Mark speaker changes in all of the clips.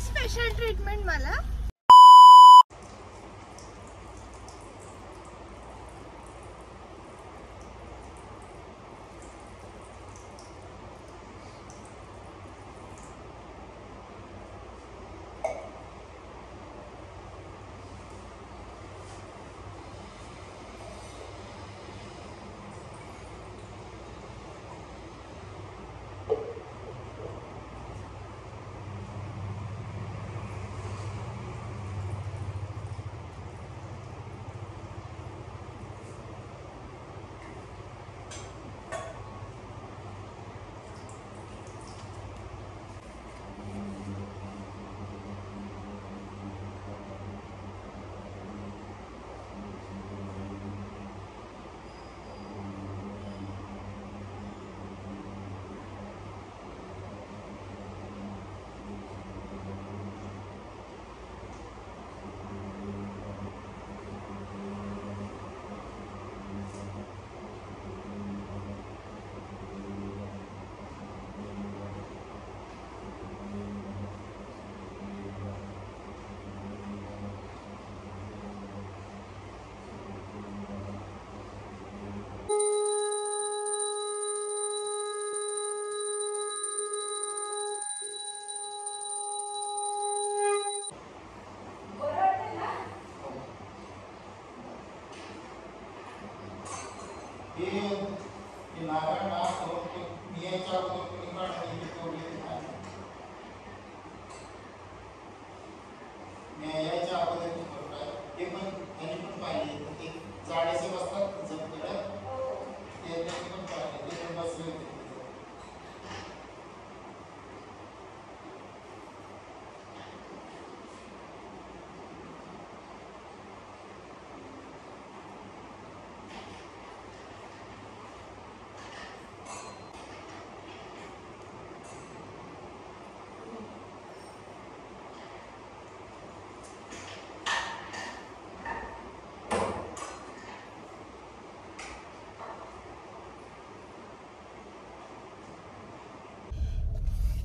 Speaker 1: Special treatment मला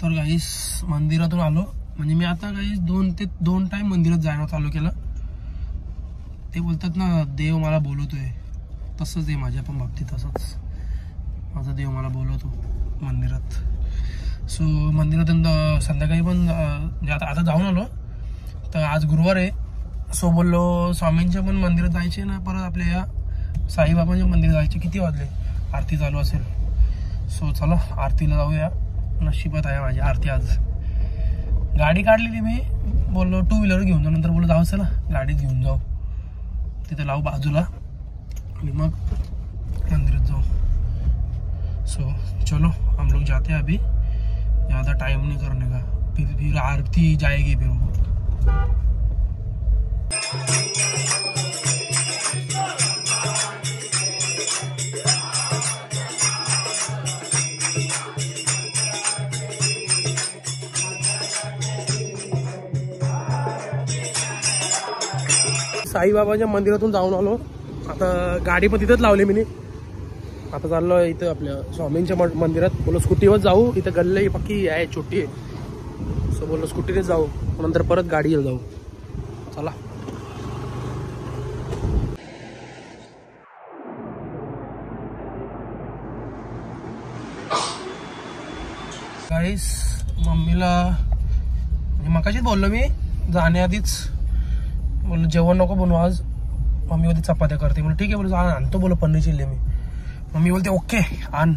Speaker 2: तर guys मंदिरातून आलो. म्हणजे मी आता गाईस 2 टाइम मंदिरात जायला चालू केलं. ते बोलतात ना देव मला बोलवतोय, तसंच आहे माझ्या पण बाबतीत. तसंच माझा देव मला बोलवतो मंदिरात. सो मंदिरातून संध्याकाळी पण आता जाऊन आलो. तर आज गुरुवार आहे. सो बोललो स्वामींच्या पण मंदिरात जायचे ना, परत आपल्या या साईबाबांच्या मंदिरात जायचे. किती वाजले, आरती चालू असेल. सो चला आरतीला जाऊया. नशिबात आहे माझी आरती आज. गाडी काढलेली मी, बोललो 2 व्हीलर घेऊन जाऊ. नंतर बोललो जाऊ चला गाडीत घेऊन जाऊ, तिथे लावू बाजूला आणि मग मंदिरात जाऊ. सो चलो हम लोग जाते हैं अभी, ज़्यादा टाइम नहीं करने का. फिर आरती जाएगी फिर वो. साईबाबाच्या मंदिरातून जाऊन आलो. आता गाडी पण तिथेच लावली मी. आता चाललो इथं आपल्या स्वामींच्या मंदिरात. बोलो स्कूटीवर जाऊ, इथं गल्ली पक्की आहे, छोटी आहे. सो बोलो स्कूटीने जाऊ, नंतर परत गाडीवर जाऊ. चला गाईस, मम्मीला म्हणजे मगाशीच बोललो मी जाण्याआधीच. बोलो जेवण नको बनवू आज, मम्मी बोलते चपात्या करते. बोलो ठीक है, बोलो आणतो बोलो पनीर चिल्ली मी. मम्मी बोलते ओके आन.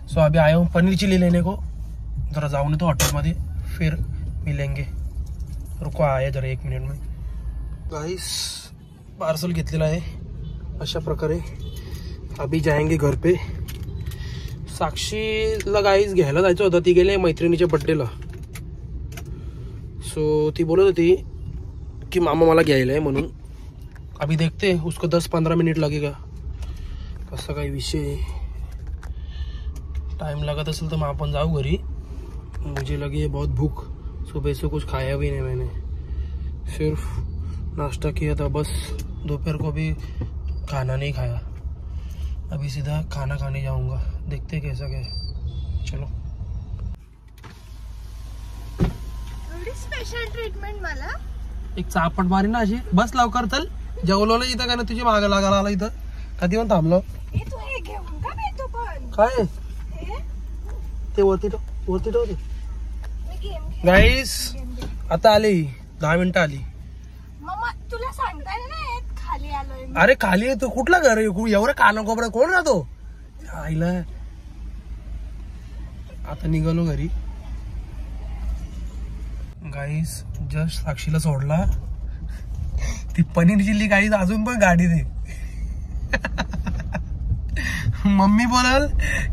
Speaker 2: सो अभी आया हूँ पनीर चिल्ली लेने को. जरा जाऊन येतो हॉटेलमध्ये, फिर मिलेंगे. रुको आया जरा 1 मिनिट में. गाइस पार्सल घेतलेला आहे अशा प्रकारे. अभी जाएंगे घर पे. साक्षीला गाईस घ्यायला जायचं होतं. ती गेले मैत्रिणीच्या बर्थडेला. सो ती बोलत होती कि मामा मला घ्यायला आहे म्हणून. अभी देखते उसको 10-15 मिनट लगेगा. कसा काही विषय, टाइम लागत असेल तर मग आपण जाऊ घरी. मुझे लगी है बहुत भूख, सुबह से कुछ खाया भी नहीं मैंने. सिर्फ नाश्ता किया था बस, दोपहर को भी खाना नहीं खाया, अभी सीधा खाना खाने जाऊंगा, देखते कैसा क्या है। चलो
Speaker 1: एवढी स्पेशल ट्रीटमेंट मला.
Speaker 2: एक चापट मारी ना अशी, बस लवकर चल, जेवलो ना इथं, काय ना तुझी मागं लागायला आला इथं, कधी पण थांबलो.
Speaker 1: ए तू हे घेऊन का येतो पण?
Speaker 2: काय
Speaker 1: हे
Speaker 2: ते वरती ठेव ते.
Speaker 1: मी गेम
Speaker 2: गाईस आता आली, 10 मिनिटं आली.
Speaker 1: मम्मा तुला सांगताय ना येत खाली आलोय मी.
Speaker 2: अरे खाली आहे तू, कुठला घर आहे, एवढं काना कोपऱ्यात कोण राहतो आईला. आता निघालो घरी. गाईस जस्ट साक्षीला सोडला, ती पनीर चिल्ली गाईस अजून पण गाडी दे. मम्मी बोलाल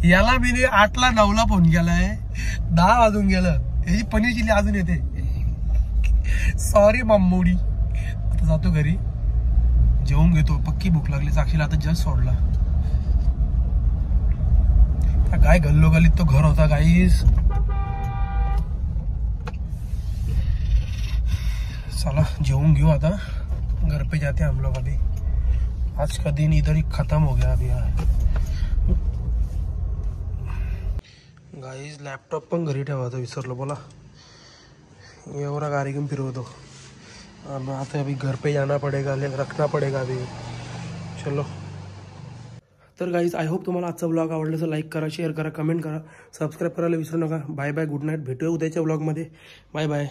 Speaker 2: याला मी 8ला 9ला फोन केलाय, 10 वाजून गेलं, याची पनीर चिल्ली अजून येते. सॉरी मम्मुडी. आता जातो घरी, जेवून घेतो, पक्की भूक लागली. साक्षीला आता जस्ट सोडला. काय गल्लोगल्लीत तो घर होता गाईस. चला जेवून घेऊ आता, घर पे जाते हम लोग अभी. आज का दिन इधर ही खत्म हो गया अभी यार. गाईज लॅपटॉप पण घरी ठेवायचं विसरलो, बोला एवढा गाड़ी घेऊन फिरवतो. आता अभी घर पे जाना पड़ेगा, रखना पड़ेगा अभी. चलो तर गाईज आय होप तुम्हाला आजचा ब्लॉग आवडला तर लाईक करा, शेअर करा, कमेंट करा, सबस्क्राईब करायला विसरू नका. बाय बाय, गुड नाईट, भेटूया उद्याच्या ब्लॉगमध्ये. Bye bye.